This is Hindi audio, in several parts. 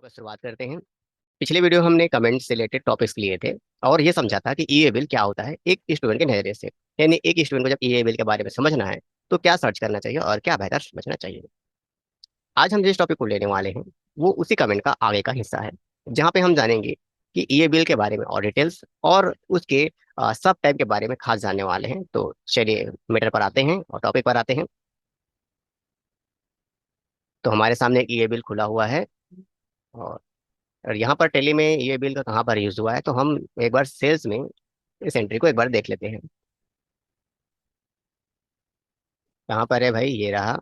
पर शुरुआत करते हैं। पिछले वीडियो हमने कमेंट से रिलेटेड टॉपिक्स लिए थे और ये समझा था कि ईए बिल क्या होता है एक स्टूडेंट के नजरिए से। यानी एक स्टूडेंट को जब ईए बिल के बारे में समझना है तो क्या सर्च करना चाहिए और क्या बेहतर समझना चाहिए। आज हम जिस टॉपिक को लेने वाले हैं वो उसी कमेंट का आगे का हिस्सा है, जहाँ पे हम जानेंगे कि ईए बिल के बारे में और डिटेल्स और उसके सब टाइप के बारे में खास जानने वाले हैं। तो चलिए मैटर पर आते हैं और टॉपिक पर आते हैं। तो हमारे सामने एक ईए बिल खुला हुआ है और यहाँ पर टेली में ये बिल का कहाँ पर यूज हुआ है, तो हम एक बार सेल्स में इस एंट्री को एक बार देख लेते हैं। कहाँ पर है भाई, ये रहा।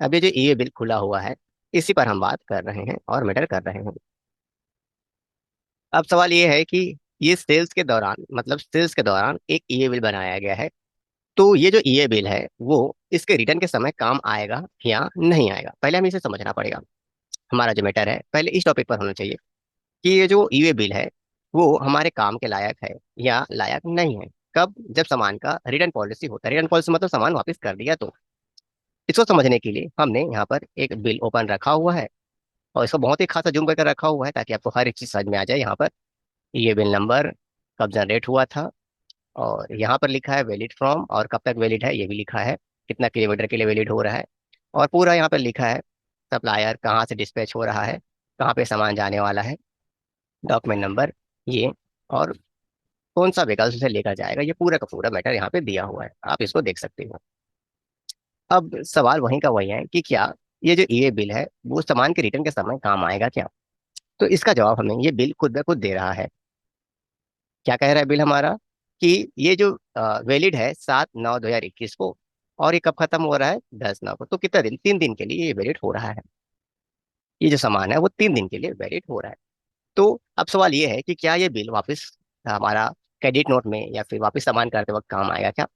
अब ये जो ये बिल खुला हुआ है इसी पर हम बात कर रहे हैं और मैटर कर रहे हैं। अब सवाल ये है कि ये सेल्स के दौरान, मतलब सेल्स के दौरान एक ईए बिल बनाया गया है। तो ये जो ईए बिल है वो इसके रिटर्न के समय काम आएगा या नहीं आएगा, पहले हमें इसे समझना पड़ेगा। हमारा जो मैटर है पहले इस टॉपिक पर होना चाहिए कि ये जो ईवे बिल है वो हमारे काम के लायक है या लायक नहीं है। कब? जब सामान का रिटर्न पॉलिसी होता है। रिटर्न पॉलिसी मतलब सामान वापस कर दिया। तो इसको समझने के लिए हमने यहाँ पर एक बिल ओपन रखा हुआ है और इसको बहुत ही खासा जूम करके रखा हुआ है ताकि आपको हर एक चीज समझ में आ जाए। यहाँ पर ये बिल नंबर, कब जनरेट हुआ था, और यहाँ पर लिखा है वैलिड फ्रॉम और कब तक वैलिड है ये भी लिखा है, कितना किलोमीटर के लिए वैलिड हो रहा है, और पूरा यहाँ पर लिखा है सप्लायर कहाँ से डिस्पैच हो रहा है, कहाँ पे सामान जाने वाला है, डॉक्यूमेंट नंबर ये, और कौन सा व्हीकल से लेकर जाएगा, ये पूरा का पूरा मैटर यहाँ पे दिया हुआ है। आप इसको देख सकते हो। अब सवाल वहीं का वही है कि क्या ये जो ईए बिल है वो सामान के रिटर्न के समय काम आएगा क्या? तो इसका जवाब हमें ये बिल खुद ब खुद दे रहा है। क्या कह रहा है बिल हमारा कि ये जो वैलिड है 7/9/2021 को, और ये कब खत्म हो रहा है 10/9 को। तो कितना दिन? 3 दिन के लिए ये वैलिड हो रहा है। ये जो सामान है वो 3 दिन के लिए वैलिड हो रहा है। तो अब सवाल ये है कि क्या ये बिल वापस हमारा क्रेडिट नोट में या फिर वापस सामान करते वक्त काम आएगा क्या?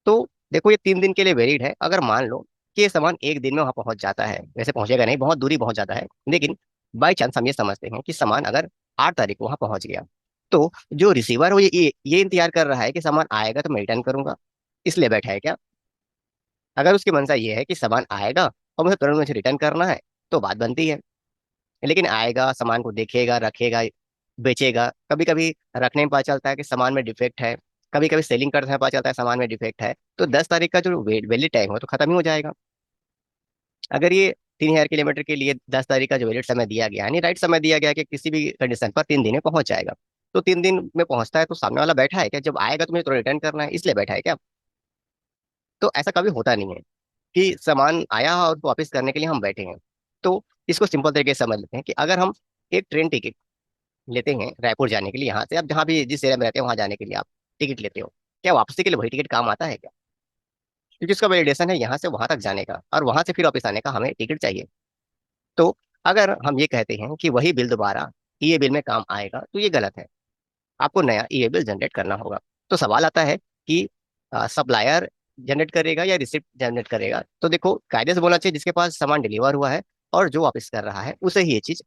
तो देखो ये 3 दिन के लिए वैलिड है। अगर मान लो कि ये सामान एक दिन में वहां पहुंच जाता है, वैसे पहुंचेगा नहीं, बहुत दूरी पहुंच जाता है, लेकिन बाई चांस हम ये समझते हैं कि सामान अगर 8 तारीख को वहां पहुंच गया, तो जो रिसीवर वो ये इंतजार कर रहा है कि सामान आएगा तो मैं रिटर्न करूंगा, इसलिए बैठा है क्या? अगर उसकी मंशा ये है कि सामान आएगा और मुझे तुरंत मुझे रिटर्न करना है तो बात बनती है। लेकिन आएगा, सामान को देखेगा, रखेगा, बेचेगा। कभी कभी रखने में पता चलता है कि सामान में डिफेक्ट है, कभी कभी सेलिंग करते हैं पता चलता है सामान में डिफेक्ट है, तो 10 तारीख का जो वैलिड टाइम हो तो खत्म ही हो जाएगा। अगर ये 3,000 किलोमीटर के लिए 10 तारीख का जो वैलिड समय दिया गया, यानी राइट समय दिया गया कि किसी भी कंडीशन पर 3 दिन में पहुंच जाएगा, तो 3 दिन में पहुंचता है तो सामने वाला बैठा है क्या? जब आएगा तो मुझे तो रिटर्न करना है, इसलिए बैठा है क्या? तो ऐसा कभी होता नहीं है कि सामान आया और उसको वापस करने के लिए हम बैठे हैं। तो इसको सिंपल तरीके से समझ लेते हैं कि अगर हम एक ट्रेन टिकट लेते हैं रायपुर जाने के लिए, यहाँ से आप जहाँ भी जिस एरिया में रहते हैं वहां जाने के लिए आप टिकट लेते हो, क्या वापसी के लिए वही टिकट काम आता है क्या? क्योंकि उसका वैलिडेशन है यहाँ से वहां तक जाने का और वहां से फिर वापस आने का हमें टिकट चाहिए। तो अगर हम ये कहते हैं कि वही बिल दोबारा ईए बिल में काम आएगा तो ये गलत है। आपको नया ईए बिल जनरेट करना होगा। तो सवाल आता है कि सप्लायर जनरेट करेगा या रिसिप्ट जनरेट करेगा? तो देखो कायदे से बोलना चाहिए जिसके पास सामान डिलीवर हुआ है और जो वापस कर रहा है उसे ही ये चीज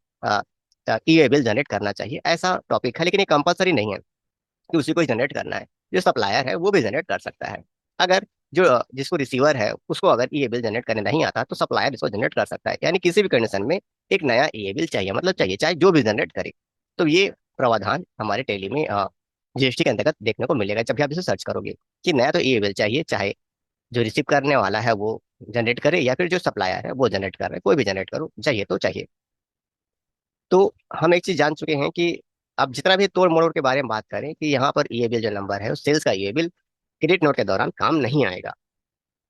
ईए बिल जनरेट करना चाहिए। ऐसा टॉपिक है, लेकिन ये कंपलसरी नहीं है कि उसी को ही जनरेट करना है। जो सप्लायर है वो भी जनरेट कर सकता है। अगर जो जिसको रिसीवर है उसको अगर ईए बिल जनरेट करने नहीं आता तो सप्लायर इसको जनरेट कर सकता है। यानी किसी भी कंडीशन में एक नया ईए बिल चाहिए, मतलब चाहिए, चाहे जो भी जनरेट करे। तो ये प्रावधान हमारे टेली में जीएसटी के अंतर्गत देखने को मिलेगा जब भी आप इसे सर्च करोगे कि नया तो ईए बिल चाहिए, चाहे जो रिसीव करने वाला है वो जनरेट करे या फिर जो सप्लायर है वो जनरेट कर रहा है, कोई भी जनरेट करो, चाहिए तो चाहिए। तो हम एक चीज जान चुके हैं कि अब जितना भी तोड़ मरोड़ के बारे में बात करें कि यहाँ पर ईए बिल जो नंबर है उस सेल्स का ईए बिल क्रेडिट नोट के दौरान काम नहीं आएगा।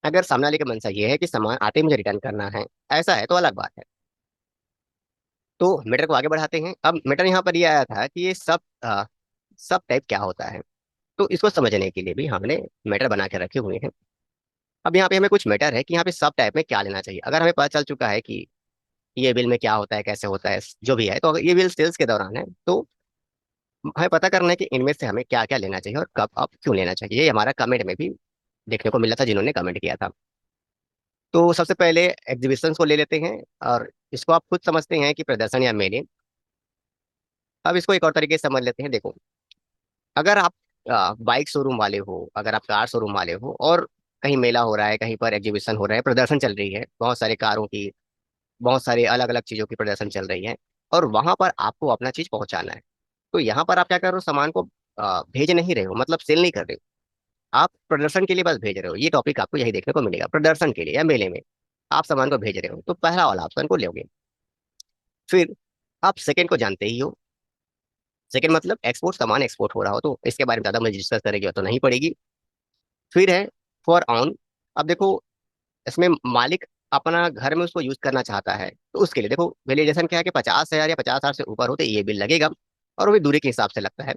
अगर सामने वाले का मंशा ये है कि सामान आते ही मुझे रिटर्न करना है, ऐसा है तो अलग बात है। तो मैटर को आगे बढ़ाते हैं। अब मैटर यहाँ पर ये आया था कि ये सब टाइप क्या होता है। तो इसको समझने के लिए भी हमने मैटर बना के रखे हुए हैं। अब यहाँ पे हमें कुछ मैटर है कि यहाँ पे सब टाइप में क्या लेना चाहिए। अगर हमें पता चल चुका है कि ये बिल में क्या होता है, कैसे होता है, जो भी है, तो अगर ये बिल सेल्स के दौरान है तो हमें पता करना है कि इनमें से हमें क्या क्या लेना चाहिए और कब अब क्यों लेना चाहिए। ये हमारा कमेंट में भी देखने को मिला था जिन्होंने कमेंट किया था। तो सबसे पहले एग्जीबिशंस को ले लेते हैं और इसको आप खुद समझते हैं कि प्रदर्शन या मेले। अब इसको एक और तरीके से समझ लेते हैं। देखो, अगर आप बाइक शोरूम वाले हो, अगर आप कार शोरूम वाले हो और कहीं मेला हो रहा है, कहीं पर एग्जीबिशन हो रहा है, प्रदर्शन चल रही है बहुत सारे कारों की, बहुत सारे अलग अलग चीजों की प्रदर्शन चल रही है, और वहां पर आपको अपना चीज पहुंचाना है। तो यहाँ पर आप क्या कर रहे हो, सामान को भेज नहीं रहे हो, मतलब सेल नहीं कर रहे हो, आप प्रदर्शन के लिए बस भेज रहे हो। ये टॉपिक आपको यही देखने को मिलेगा, प्रदर्शन के लिए या मेले में आप सामान को भेज रहे हो, तो पहला वाला ऑप्शन को लोगे। फिर आप सेकंड को जानते ही हो। सेकंड मतलब एक्सपोर्ट, सामान एक्सपोर्ट हो रहा हो, तो इसके बारे में ज्यादा मुझे डिस्कस करेगी तो नहीं पड़ेगी। फिर है फॉर ऑन। अब देखो, इसमें मालिक अपना घर में उसको यूज करना चाहता है, तो उसके लिए देखो वैलिडेशन क्या है कि 50,000 या 50,000 से ऊपर होते ये बिल लगेगा, और वो भी दूरी के हिसाब से लगता है।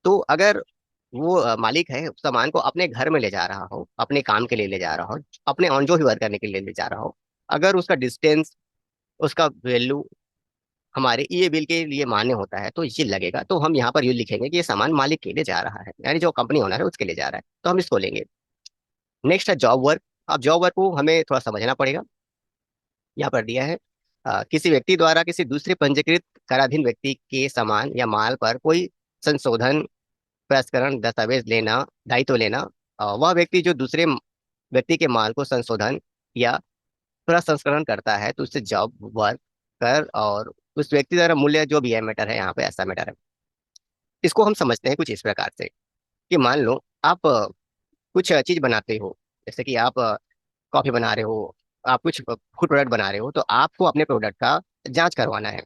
तो अगर वो मालिक है सामान को अपने घर में ले जा रहा हो, अपने काम के लिए ले जा रहा हो, अपने ऑन जो व्यवहार करने के लिए ले जा रहा हो, अगर उसका डिस्टेंस, उसका वैल्यू हमारे ये बिल के लिए मान्य होता है, तो ये लगेगा। तो हम यहाँ पर ये लिखेंगे कि ये सामान मालिक के लिए जा रहा है, यानी जो कंपनी ओनर है उसके लिए जा रहा है, तो हम इसको लेंगे। नेक्स्ट है जॉब वर्क। अब जॉब वर्क को हमें थोड़ा समझना पड़ेगा। यहाँ पर दिया है किसी व्यक्ति द्वारा किसी दूसरे पंजीकृत कराधीन व्यक्ति के सामान या माल पर कोई संशोधन, प्रसंस्करण, दस्तावेज लेना, दायित्व लेना। वह व्यक्ति जो दूसरे व्यक्ति के माल को संशोधन या प्रसंस्करण करता है, तो उससे जॉब वर्क कर, और उस व्यक्ति द्वारा मूल्य जो भी है, मैटर है यहाँ पे, ऐसा मैटर है। इसको हम समझते हैं कुछ इस प्रकार से कि मान लो आप कुछ चीज बनाते हो, जैसे कि आप कॉफी बना रहे हो, आप कुछ फूड प्रोडक्ट बना रहे हो, तो आपको अपने प्रोडक्ट का जांच करवाना है,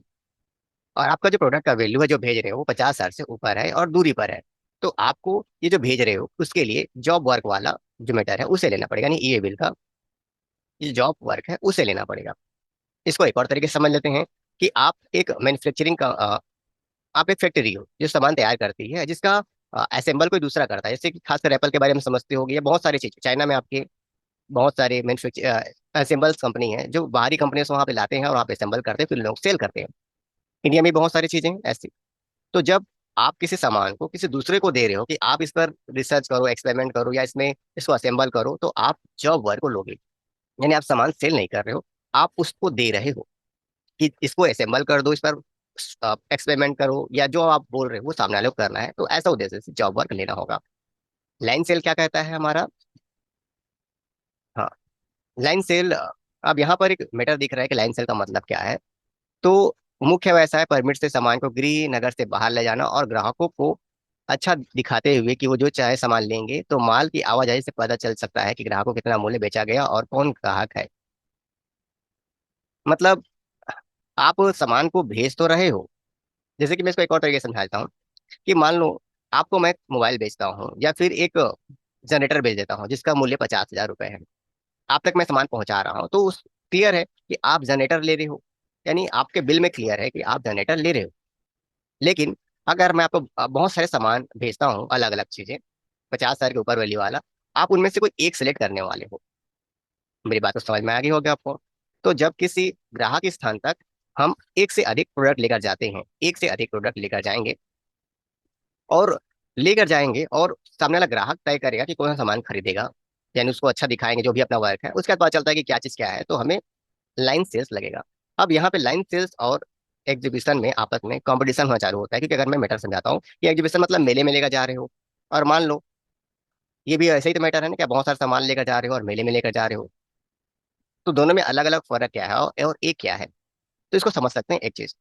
और आपका जो प्रोडक्ट का वैल्यू है जो भेज रहे हो वो 50,000 से ऊपर है और दूरी पर है, तो आपको ये जो भेज रहे हो उसके लिए जॉब वर्क वाला जो मैटर है उसे लेना पड़ेगा, यानी ई बिल का ये जॉब वर्क है उसे लेना पड़ेगा। इसको एक और तरीके से समझ लेते हैं कि आप एक मैन्युफैक्चरिंग का आप एक फैक्ट्री हो जो सामान तैयार करती है, जिसका असेंबल कोई दूसरा करता है, जैसे कि खासकर एप्पल के बारे में समझते होगी, या बहुत सारी चीज चाइना में आपके बहुत सारे मैन्युफैक्चर असेंबल्स कंपनी है जो बाहरी कंपनी से वहाँ पे लाते हैं और वहाँ पे असेंबल करते हैं, फिर लोग सेल करते हैं। इंडिया में बहुत सारी चीजें हैं ऐसी। तो जब आप किसी सामान को किसी दूसरे को दे रहे हो कि आप इस पर रिसर्च करो, एक्सपेरिमेंट करो, या इसमें इसको असेंबल करो, तो आप जॉब वर्क को लोगे, यानी आप सामान सेल नहीं कर रहे हो, आप उसको दे रहे हो कि इसको असेंबल कर दो, इस पर एक्सपेरिमेंट करो, या जो आप बोल रहे हो वो सामने वाले को करना है, तो ऐसा उद्देश्य से जॉब वर्क लेना होगा। लाइन सेल क्या कहता है हमारा? हाँ, लाइन सेल। अब यहाँ पर एक मैटर दिख रहा है कि लाइन सेल का मतलब क्या है। तो मुख्य व्यवसाय परमिट से सामान को गृह नगर से बाहर ले जाना, और ग्राहकों को अच्छा दिखाते हुए कि वो जो चाहे सामान लेंगे, तो माल की आवाजाही से पता चल सकता है कि ग्राहक को कितना मूल्य बेचा गया और कौन ग्राहक है। मतलब आप सामान को भेज तो रहे हो, जैसे कि मैं इसको एक और तरीके से समझाता हूँ कि मान लो आपको मैं मोबाइल बेचता हूँ, या फिर एक जनरेटर बेच देता हूँ जिसका मूल्य 50,000 रुपये है, आप तक मैं सामान पहुंचा रहा हूँ, तो उस क्लियर है कि आप जनरेटर ले रहे हो, यानी आपके बिल में क्लियर है कि आप जनरेटर ले रहे हो। लेकिन अगर मैं आपको बहुत सारे सामान भेजता हूँ, अलग अलग चीजें, 50,000 के ऊपर वैल्यू वाला, आप उनमें से कोई एक सिलेक्ट करने वाले हो। मेरी बात तो समझ में आ गई होगी आपको। तो जब किसी ग्राहक के स्थान तक हम एक से अधिक प्रोडक्ट लेकर जाते हैं, एक से अधिक प्रोडक्ट लेकर जाएंगे, और और सामने वाला ग्राहक तय करेगा कि कौन सा सामान खरीदेगा, यानी उसको अच्छा दिखाएंगे जो भी अपना वर्क है, उसके बाद पता चलता है कि क्या चीज क्या है, तो हमें लाइन सेल्स लगेगा। अब यहाँ पे लाइन सेल्स और एग्जीबिशन में आपस में कंपटीशन होना चालू होता है, क्योंकि अगर मैं मैटर समझाता हूँ कि एग्जीबिशन मतलब मेले में लेकर जा रहे हो, और मान लो ये भी ऐसे ही तो मैटर है ना, क्या बहुत सारा सामान लेकर जा रहे हो और मेले में लेकर जा रहे हो, तो दोनों में अलग अलग फर्क क्या है और एक क्या है। तो इसको समझ सकते हैं एक चीज,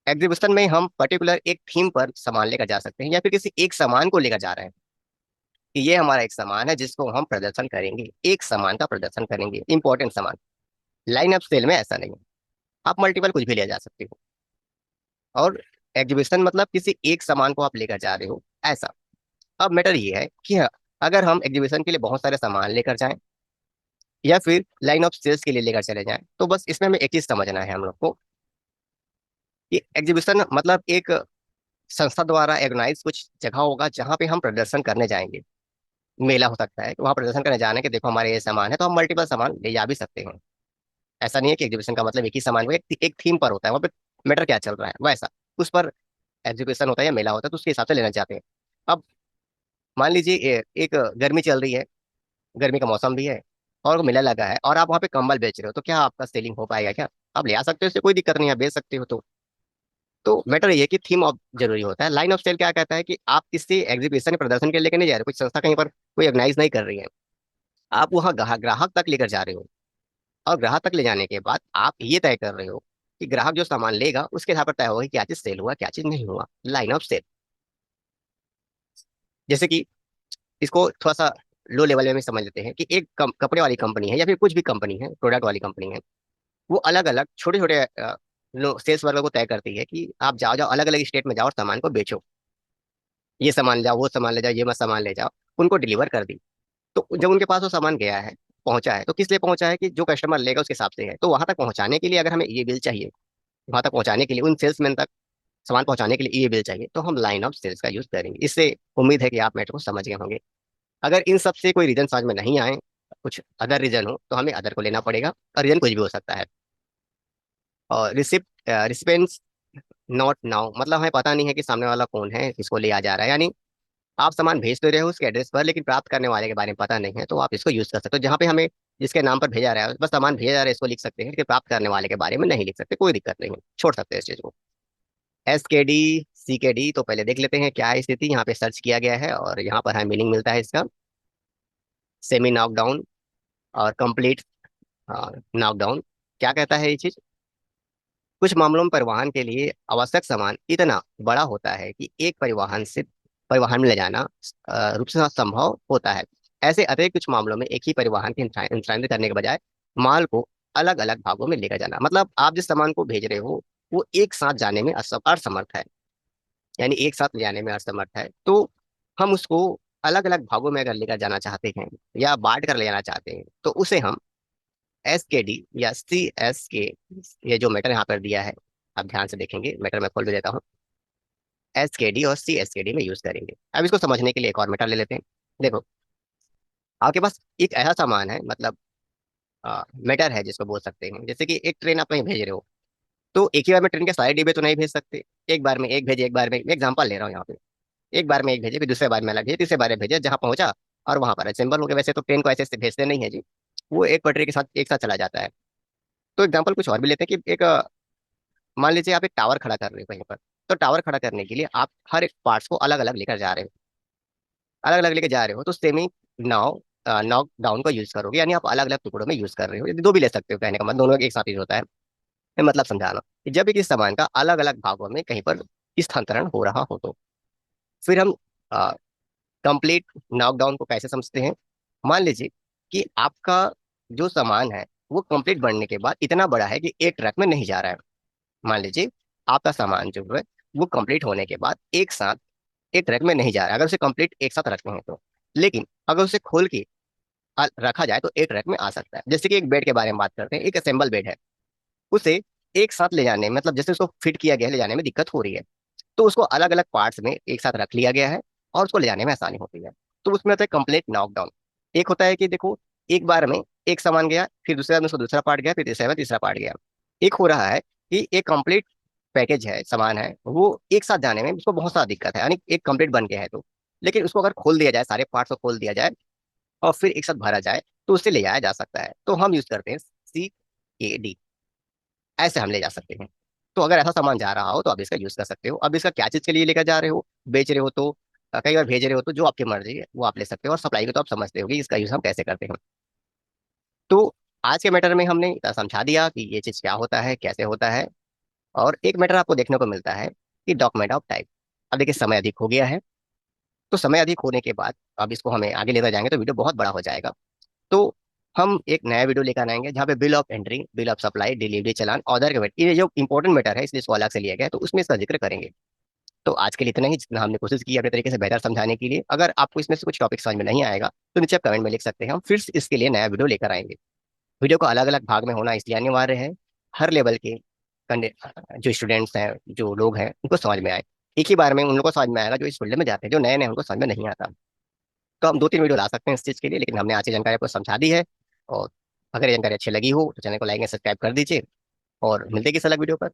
एग्जीबिशन में हम पर्टिकुलर एक थीम पर सामान लेकर जा सकते हैं, या फिर किसी एक सामान को लेकर जा रहे हैं कि ये हमारा एक सामान है जिसको हम प्रदर्शन करेंगे, एक सामान का प्रदर्शन करेंगे, इंपॉर्टेंट सामान। लाइन अप सेल में ऐसा नहीं है, आप मल्टीपल कुछ भी ले जा सकते हो, और एग्जीबिशन मतलब किसी एक सामान को आप लेकर जा रहे हो, ऐसा। अब मैटर ये है कि अगर हम एग्जीबिशन के लिए बहुत सारे सामान लेकर जाएं, या फिर लाइन ऑफ सेल्स के लिए लेकर चले जाएं, तो बस इसमें हमें एक चीज समझना है हम लोग को कि एग्जीबिशन मतलब एक संस्था द्वारा ऑर्गेनाइज कुछ जगह होगा जहाँ पे हम प्रदर्शन करने जाएंगे। मेला हो सकता है कि वहाँ प्रदर्शन करने जाने के देखो हमारे ये सामान है, तो हम मल्टीपल सामान ले जा भी सकते हैं। ऐसा नहीं है कि एग्जीबिशन का मतलब एक ही सामान, वो एक थीम पर होता है, वहाँ पे मैटर क्या चल रहा है वैसा, उस पर एग्जीबिशन होता है या मेला होता है, तो उसके हिसाब से लेना चाहते हैं। अब मान लीजिए एक गर्मी चल रही है, गर्मी का मौसम भी है, और मेला लगा है, और आप वहाँ पे कंबल बेच रहे हो, तो क्या आपका सेलिंग हो पाएगा क्या? आप ले आ सकते हो, इससे कोई दिक्कत नहीं है, बेच सकते हो। तो मैटर ये है कि थीम ऑफ जरूरी होता है। लाइन ऑफ सेल क्या कहता है कि आप किसी एग्जीबिशन प्रदर्शन के लिए लेकर नहीं जा रहे, कुछ संस्था कहीं पर कोई ऑर्गेनाइज नहीं कर रही है, आप वहाँ ग्राहक ग्राहक तक लेकर जा रहे हो। और ग्राहक तक ले जाने के बाद आप ये तय कर रहे हो कि ग्राहक जो सामान लेगा उसके आधार पर तय होगा कि क्या चीज सेल हुआ क्या चीज नहीं हुआ, लाइन ऑफ सेल। जैसे कि इसको थोड़ा सा लो लेवल में भी समझ लेते हैं कि एक कपड़े वाली कंपनी है या फिर कुछ भी कंपनी है, प्रोडक्ट वाली कंपनी है, वो अलग अलग छोटे छोटे सेल्स वर्कर को तय करती है कि आप जाओ जाओ अलग अलग स्टेट में जाओ और सामान को बेचो, ये सामान ले जाओ वो सामान ले जाओ ये मत सामान ले जाओ, उनको डिलीवर कर दी। तो जब उनके पास वो सामान गया है, पहुंचा है, तो किस लिए पहुंचा है कि जो कस्टमर लेगा उसके हिसाब से है। तो वहां तक पहुंचाने के लिए अगर हमें ये बिल चाहिए, वहां तक पहुंचाने के लिए उन सेल्समैन तक सामान पहुंचाने के लिए ये बिल चाहिए, तो हम लाइन ऑफ सेल्स का यूज करेंगे। इससे उम्मीद है कि आप मैटर को समझ गए होंगे। अगर इन सब से कोई रीजन समझ में नहीं आए, कुछ अदर रीजन हो, तो हमें अदर को लेना पड़ेगा, और रीजन कुछ भी हो सकता है। और रिसिपेंस नॉट नाउ, मतलब हमें पता नहीं है कि सामने वाला कौन है, किसको लिया जा रहा है। यानी आप सामान भेज तो रहे हो उसके एड्रेस पर, लेकिन प्राप्त करने वाले के बारे में पता नहीं है, तो आप इसको यूज कर सकते हो। जहाँ पे हमें जिसके नाम पर भेजा रहा है बस सामान भेजा जा रहा है इसको लिख सकते हैं, लेकिन प्राप्त करने वाले के बारे में नहीं लिख सकते, कोई दिक्कत नहीं है, छोड़ सकते हैं इस चीज को। SKD CKD तो पहले देख लेते हैं क्या है स्थिति। यहाँ पे सर्च किया गया है और यहाँ पर हमें मीनिंग मिलता है इसका, सेमी नॉकडाउन और कंप्लीट नॉकडाउन। क्या कहता है ये चीज? कुछ मामलों में परिवहन के लिए आवश्यक सामान इतना बड़ा होता है कि एक परिवहन में ले जाना रूप से संभव होता है। ऐसे अतिरिक्त कुछ मामलों में एक ही परिवहन के इंतजाम करने के बजाय माल को अलग अलग भागों में लेकर जाना, मतलब आप जिस सामान को भेज रहे हो वो एक साथ जाने में असमर्थ है, यानी एक साथ ले जाने में असमर्थ है, तो हम उसको अलग अलग भागों में अगर लेकर जाना चाहते हैं या बांट कर ले जाना चाहते हैं, तो उसे हम SKD या CSK, ये जो मैटर यहाँ पर दिया है, आप ध्यान से देखेंगे, मैटर मैं खोल भी देता हूँ, SKD और CSKD में यूज करेंगे। अब इसको समझने के लिए एक और मैटर ले लेते हैं। देखो, आपके पास एक ऐसा सामान है, मतलब मैटर है जिसको बोल सकते हैं, जैसे कि एक ट्रेन आप कहीं भेज रहे हो, तो एक ही बार में ट्रेन के सारे डिब्बे तो नहीं भेज सकते। एक बार में एक भेजे, एक बार में, मैं एग्जाम्पल ले रहा हूँ यहाँ पे, एक बार में एक भेजे, फिर दूसरे बार में अलग भेजे, तीसरे बार में भेजे, जहाँ पहुंचा और वहां पर असेंबल हो गया। वैसे तो ट्रेन को ऐसे ऐसे भेजते नहीं है जी, वो एक पटरी के साथ एक साथ चला जाता है। तो एग्जाम्पल कुछ और भी लेते हैं कि एक मान लीजिए आप एक टावर खड़ा कर रहे हो कहीं पर, तो टावर खड़ा करने के लिए आप हर एक पार्ट्स को अलग अलग लेकर जा रहे हो, अलग अलग लेकर जा रहे हो, तो सेमी नाउ नॉक डाउन का यूज करोगे, यानी आप अलग अलग टुकड़ों में यूज कर रहे हो। यदि दो भी ले सकते हो, कहने का मतलब दोनों एक साथ यूज होता है। मैं मतलब समझा रहा हूँ कि जब भी किसी सामान का अलग अलग भागों में कहीं पर स्थानांतरण हो रहा हो, तो फिर हम कंप्लीट नॉकडाउन को कैसे समझते हैं? मान लीजिए कि आपका जो सामान है वो कंप्लीट बनने के बाद इतना बड़ा है कि एक ट्रक में नहीं जा रहा है। मान लीजिए आपका सामान जो है वो कंप्लीट होने के बाद एक साथ एक ट्रक में नहीं जा रहा है, अगर उसे कंप्लीट एक साथ रखते हैं तो। लेकिन अगर उसे खोल के रखा जाए तो एक ट्रक में आ सकता है। जैसे कि एक बेड के बारे में बात करते हैं, एक असेंबल बेड है, उसे एक साथ ले जाने में, मतलब जैसे उसको फिट किया गया है, ले जाने में दिक्कत हो रही है, तो उसको अलग अलग पार्ट्स में एक साथ रख लिया गया है और उसको ले जाने में आसानी होती है। तो उसमें होता है कंप्लीट नॉकडाउन। एक होता है कि देखो, एक बार में एक सामान गया, फिर दूसरे बार में उसको दूसरा पार्ट गया, फिर तीसरे में तीसरा पार्ट गया। एक हो रहा है कि एक कंप्लीट पैकेज है, सामान है, वो एक साथ जाने में उसको बहुत सारा दिक्कत है, यानी एक कंप्लीट बन गया है तो, लेकिन उसको अगर खोल दिया जाए, सारे पार्ट्स को खोल दिया जाए और फिर एक साथ भरा जाए, तो उससे ले जाया जा सकता है। तो हम यूज करते हैं CKD, ऐसे हम ले जा सकते हैं। तो अगर ऐसा सामान जा रहा हो तो आप इसका यूज कर सकते हो। अब इसका क्या चीज के लिए लेकर जा रहे हो, बेच रहे हो तो कई बार भेज रहे हो, तो जो आपकी मर्जी है वो आप ले सकते हो। और सप्लाई को तो आप समझते हो कि इसका यूज हम कैसे करते हैं। तो आज के मैटर में हमने इतना समझा दिया कि ये चीज क्या होता है, कैसे होता है। और एक मैटर आपको देखने को मिलता है कि डॉक्यूमेंट ऑफ टाइप। अब देखिए, समय अधिक हो गया है, तो समय अधिक होने के बाद अब इसको हमें आगे लेकर जाएंगे तो वीडियो बहुत बड़ा हो जाएगा। तो हम एक नया वीडियो लेकर आएंगे जहाँ पे bill of entry, bill of supply, delivery challan, order के वेट, ये जो इंपॉर्टेंट मैटर है इसलिए इसको अलग से लिया गया है, तो उसमें इसका जिक्र करेंगे। तो आज के लिए इतना ही, जितना हमने कोशिश की अपने तरीके से बेहतर समझाने के लिए। अगर आपको इसमें से कुछ टॉपिक समझ में नहीं आएगा तो नीचे आप कमेंट में लिख सकते हैं, हम फिर से इसके लिए नया वीडियो लेकर आएंगे। वीडियो को अलग अलग भाग में होना इसलिए अनिवार्य है, हर लेवल के जो स्टूडेंट्स हैं, जो लोग हैं, उनको समझ में आए। एक ही बार में उन लोगों को समझ में आएगा जो इस फील्ड में जाते हैं, जो नए नए उनको समझ में नहीं आता। तो हम 2-3 वीडियो ला सकते हैं इस चीज़ के लिए, लेकिन हमने आज की जानकारी आपको समझा दी है। और अगर ये जानकारी अच्छी लगी हो तो चैनल को लाइक एंड सब्सक्राइब कर दीजिए, और मिलते हैं किसी अलग वीडियो पर।